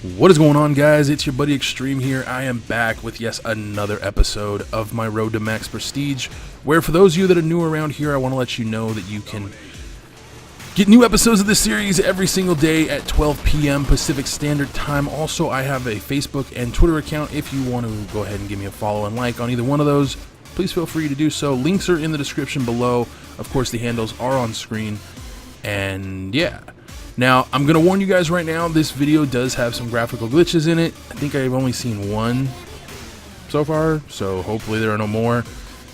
What is going on, guys? It's your buddy Extreme here. I am back with yes another episode of my Road to Max Prestige, where for those of you that are new around here, I want to let you know that you can get new episodes of this series every single day at 12 p.m. Pacific Standard Time. Also, I have a Facebook and Twitter account. If you want to go ahead and give me a follow and like on either one of those, please feel free to do so. Links are in the description below. Of course, the handles are on screen. And yeah. Now, I'm going to warn you guys right now, this video does have some graphical glitches in it. I think I've only seen one so far, so hopefully there are no more.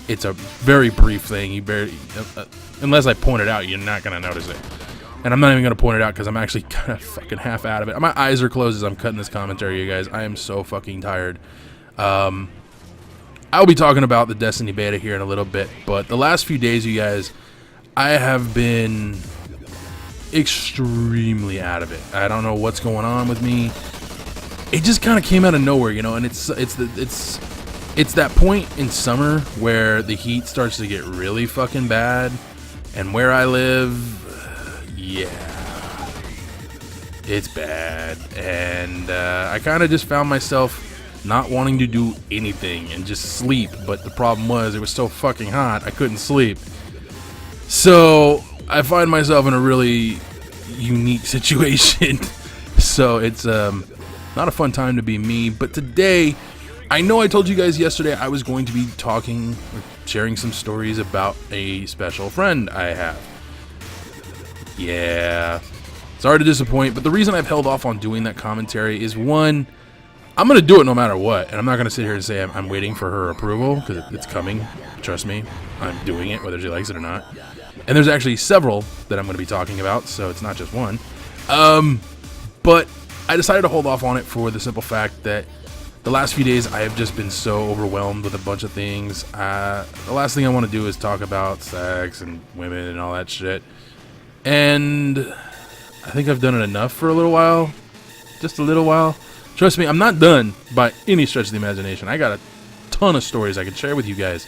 It's a very brief thing. You barely, unless I point it out, you're not going to notice it. And I'm not even going to point it out because I'm actually kind of fucking half out of it. My eyes are closed as I'm cutting this commentary, you guys. I am so fucking tired. I'll be talking about the Destiny beta here in a little bit, but the last few days, you guys, I have been extremely out of it. I don't know what's going on with me. It just kind of came out of nowhere, you know, and it's that point in summer where the heat starts to get really fucking bad, and where I live, yeah, it's bad, and I kind of just found myself not wanting to do anything and just sleep, but the problem was it was so fucking hot I couldn't sleep. So I find myself in a really unique situation. So it's not a fun time to be me. But today, I know I told you guys yesterday I was going to be talking or sharing some stories about a special friend I have. Yeah, sorry to disappoint, but the reason I've held off on doing that commentary is, one, I'm going to do it no matter what, and I'm not going to sit here and say I'm waiting for her approval, because it's coming. Trust me, I'm doing it whether she likes it or not. And there's actually several that I'm going to be talking about, so it's not just one. But I decided to hold off on it for the simple fact that the last few days I have just been so overwhelmed with a bunch of things. The last thing I want to do is talk about sex and women and all that shit. And I think I've done it enough for a little while. Just a little while. Trust me, I'm not done by any stretch of the imagination. I got a ton of stories I can share with you guys.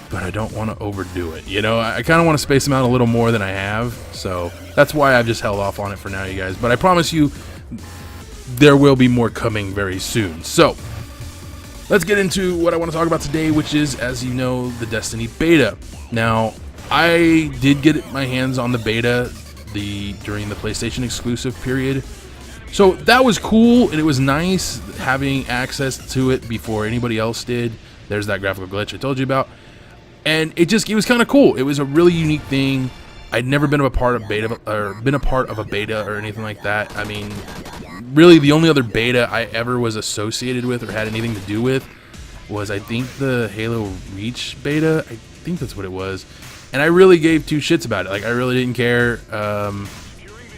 But I don't want to overdo it. You know, I kind of want to space them out a little more than I have. So that's why I've just held off on it for now, you guys. But I promise you, there will be more coming very soon. So let's get into what I want to talk about today, which is, as you know, the Destiny beta. Now, I did get my hands on the beta during the PlayStation exclusive period. So that was cool, and it was nice having access to it before anybody else did. There's that graphical glitch I told you about. And it was kind of cool. It was a really unique thing. I'd never been a part of a beta or anything like that. I mean, really the only other beta I ever was associated with or had anything to do with was, I think, the Halo Reach beta. I think that's what it was. And I really gave two shits about it. Like, I really didn't care.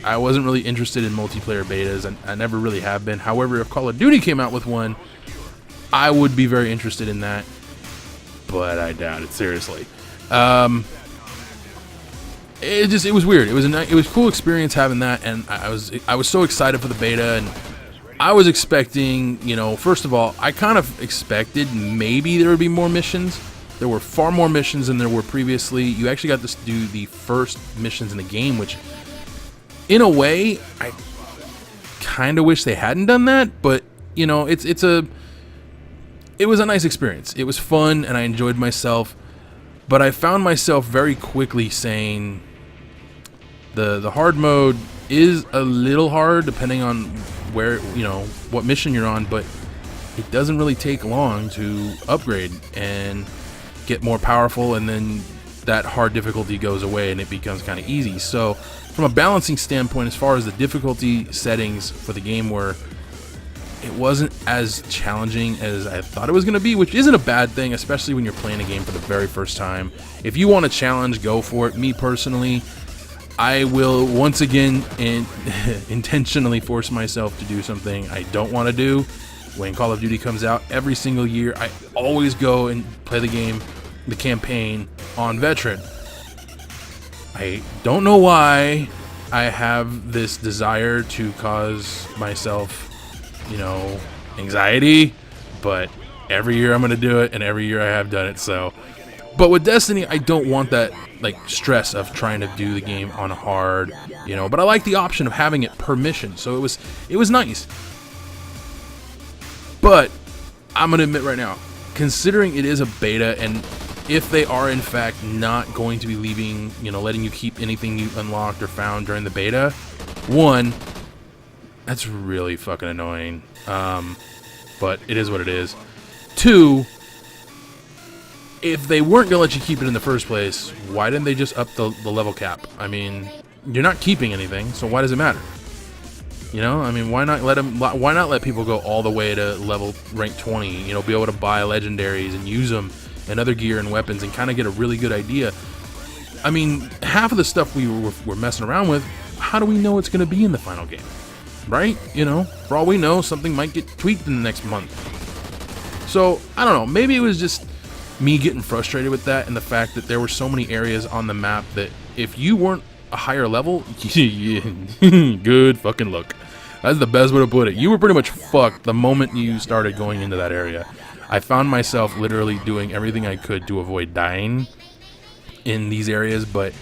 I wasn't really interested in multiplayer betas, and I never really have been. However, if Call of Duty came out with one, I would be very interested in that. But I doubt it, seriously. It was weird. It was a cool experience having that, and I was so excited for the beta, and I was expecting, you know, first of all, I kind of expected maybe there would be more missions. There were far more missions than there were previously. You actually got to do the first missions in the game, which, in a way, I kind of wish they hadn't done that, but, you know, it was a nice experience. It was fun, and I enjoyed myself. But I found myself very quickly saying the hard mode is a little hard, depending on where, you know, what mission you're on. But it doesn't really take long to upgrade and get more powerful, and then that hard difficulty goes away, and it becomes kind of easy. So, from a balancing standpoint, as far as the difficulty settings for the game were, it wasn't as challenging as I thought it was going to be, which isn't a bad thing, especially when you're playing a game for the very first time. If you want a challenge, go for it. Me personally, I will once again intentionally force myself to do something I don't want to do. When Call of Duty comes out every single year, I always go and play the game, the campaign, on Veteran. I don't know why I have this desire to cause myself, you know, anxiety, but every year I'm going to do it, and every year I have done it. So But with Destiny, I don't want that like stress of trying to do the game on hard, you know. But I like the option of having it per mission, so it was nice. But I'm gonna admit right now, considering it is a beta, and if they are in fact not going to be leaving, you know, letting you keep anything you unlocked or found during the beta, one, that's really fucking annoying. But it is what it is. Two, if they weren't gonna let you keep it in the first place, why didn't they just up the level cap? I mean, you're not keeping anything, so why does it matter? You know, I mean, why not let people go all the way to level rank 20? You know, be able to buy legendaries and use them and other gear and weapons and kind of get a really good idea. I mean, half of the stuff we were messing around with, how do we know it's going to be in the final game? Right? You know, for all we know, something might get tweaked in the next month. So, I don't know. Maybe it was just me getting frustrated with that and the fact that there were so many areas on the map that if you weren't a higher level, good fucking luck. That's the best way to put it. You were pretty much fucked the moment you started going into that area. I found myself literally doing everything I could to avoid dying in these areas, but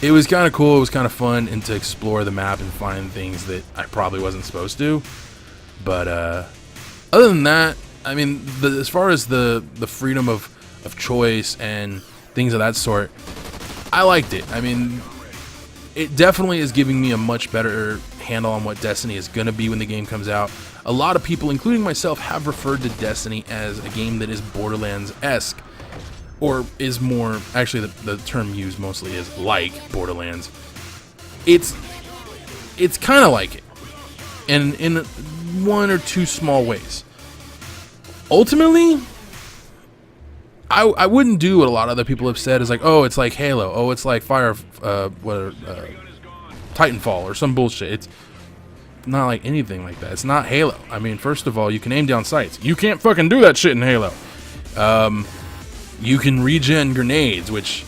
it was kind of cool, it was kind of fun, and to explore the map and find things that I probably wasn't supposed to. But other than that, I mean, as far as the freedom of choice and things of that sort, I liked it. I mean, it definitely is giving me a much better handle on what Destiny is going to be when the game comes out. A lot of people, including myself, have referred to Destiny as a game that is Borderlands-esque, or is more, actually the term used mostly is like Borderlands. It's kind of like it, and in one or two small ways. Ultimately, I wouldn't do what a lot of other people have said, is like, oh, it's like Halo, oh, it's like Titanfall or some bullshit. It's not like anything like that. It's not Halo. I mean, first of all, you can aim down sights. You can't fucking do that shit in Halo. You can regen grenades, which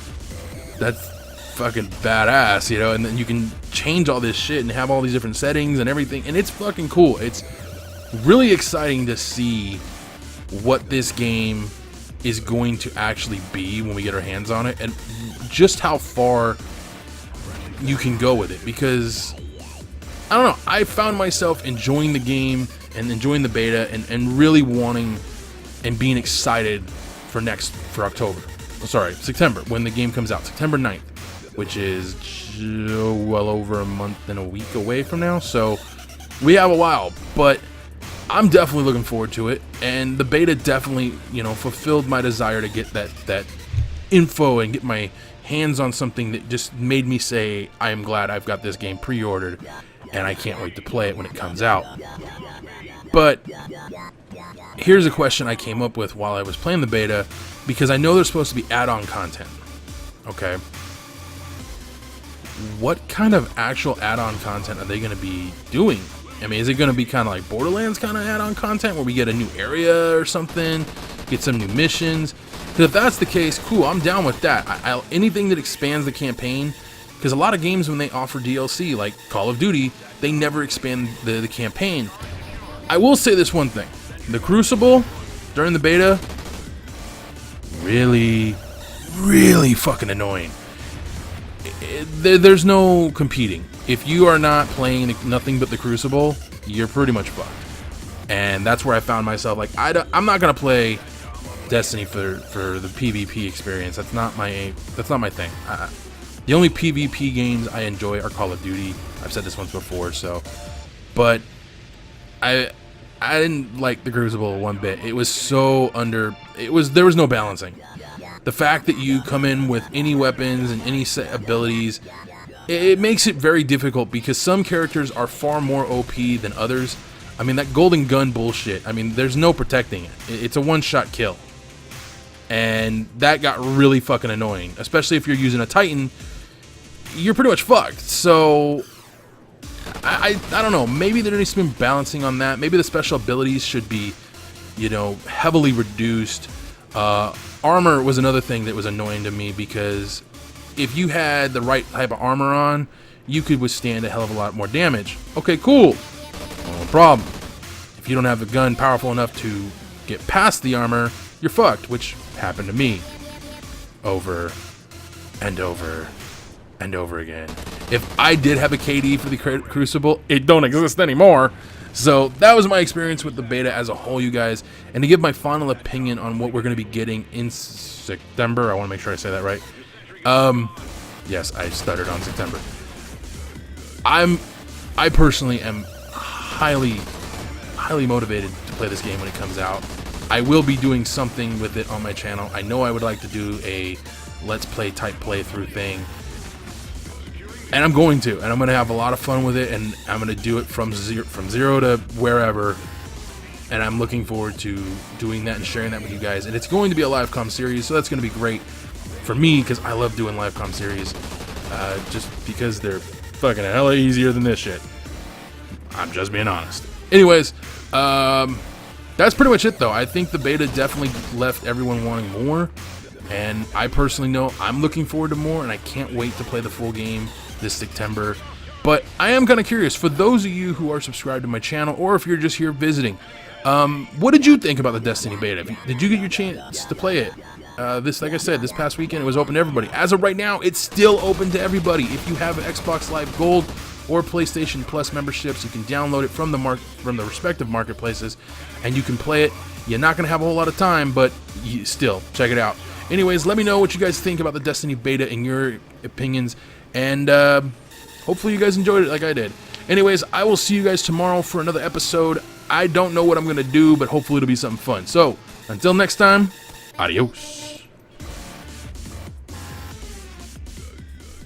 that's fucking badass, you know, and then you can change all this shit and have all these different settings and everything, and it's fucking cool. It's really exciting to see what this game is going to actually be when we get our hands on it, and just how far you can go with it, because I don't know, I found myself enjoying the game and enjoying the beta and really wanting and being excited for September, when the game comes out, September 9th, which is well over a month and a week away from now, so we have a while, but I'm definitely looking forward to it, and the beta definitely, you know, fulfilled my desire to get that info and get my hands on something that just made me say, I am glad I've got this game pre-ordered, and I can't wait to play it when it comes out. But here's a question I came up with while I was playing the beta, because I know there's supposed to be add-on content. Okay. What kind of actual add-on content are they going to be doing? I mean, is it going to be kind of like Borderlands kind of add-on content where we get a new area or something, get some new missions? Because if that's the case, cool, I'm down with that. Anything that expands the campaign, because a lot of games, when they offer DLC, like Call of Duty, they never expand the campaign. I will say this one thing. The Crucible, during the beta, really, really fucking annoying. There's no competing. If you are not playing nothing but the Crucible, you're pretty much fucked. And that's where I found myself, like, I'm not gonna play Destiny for the PvP experience. That's not my thing. The only PvP games I enjoy are Call of Duty. I've said this once before, so. But I didn't like the Crucible one bit. It was so there was no balancing. The fact that you come in with any weapons and any set abilities, it makes it very difficult, because some characters are far more OP than others. I mean, that golden gun bullshit, I mean, there's no protecting it. It's a one-shot kill. And that got really fucking annoying, especially if you're using a Titan. You're pretty much fucked. So I don't know, maybe there needs to be balancing on that. Maybe the special abilities should be, you know, heavily reduced. Armor was another thing that was annoying to me, because if you had the right type of armor on, you could withstand a hell of a lot more damage. Okay, cool, no problem. If you don't have a gun powerful enough to get past the armor, you're fucked, which happened to me. over and over and over again. If I did have a KD for the Crucible, it don't exist anymore. So that was my experience with the beta as a whole, you guys. And to give my final opinion on what we're going to be getting in September, I want to make sure I say that right. Yes, I stuttered on September. I personally am highly motivated to play this game when it comes out. I will be doing something with it on my channel. I know I would like to do a Let's Play type playthrough thing. And I'm going to have a lot of fun with it, and I'm going to do it from zero to wherever. And I'm looking forward to doing that and sharing that with you guys. And it's going to be a live comm series, so that's going to be great for me because I love doing live comm series. Just because they're fucking hella easier than this shit. I'm just being honest. Anyways, that's pretty much it though. I think the beta definitely left everyone wanting more. And I personally know I'm looking forward to more, and I can't wait to play the full game this September. But I am kind of curious, for those of you who are subscribed to my channel, or if you're just here visiting, what did you think about the Destiny beta? Did you get your chance to play it? Like I said, this past weekend it was open to everybody. As of right now, it's still open to everybody. If you have Xbox Live Gold or PlayStation Plus memberships, you can download it from the respective marketplaces, and you can play it. You're not going to have a whole lot of time, but still, check it out. Anyways, let me know what you guys think about the Destiny beta and your opinions, and hopefully you guys enjoyed it like I did. Anyways, I will see you guys tomorrow for another episode. I don't know what I'm going to do, but hopefully it'll be something fun. So, until next time, adios.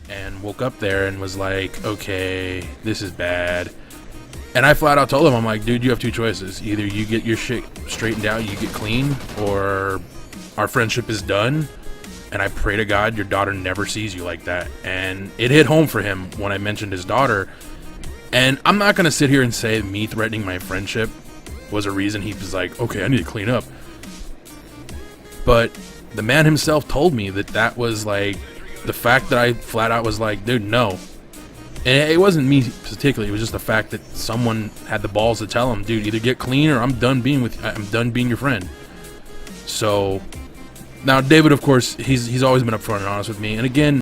And woke up there and was like, okay, this is bad. And I flat out told him, I'm like, dude, you have two choices. Either you get your shit straightened out, you get clean, or our friendship is done, and I pray to God your daughter never sees you like that. And it hit home for him when I mentioned his daughter. And I'm not going to sit here and say me threatening my friendship was a reason he was like, okay, I need to clean up. But the man himself told me that was like the fact that I flat out was like, dude, no. And it wasn't me particularly, it was just the fact that someone had the balls to tell him, dude, either get clean or I'm done being your friend. So now David, of course, he's always been upfront and honest with me. And again,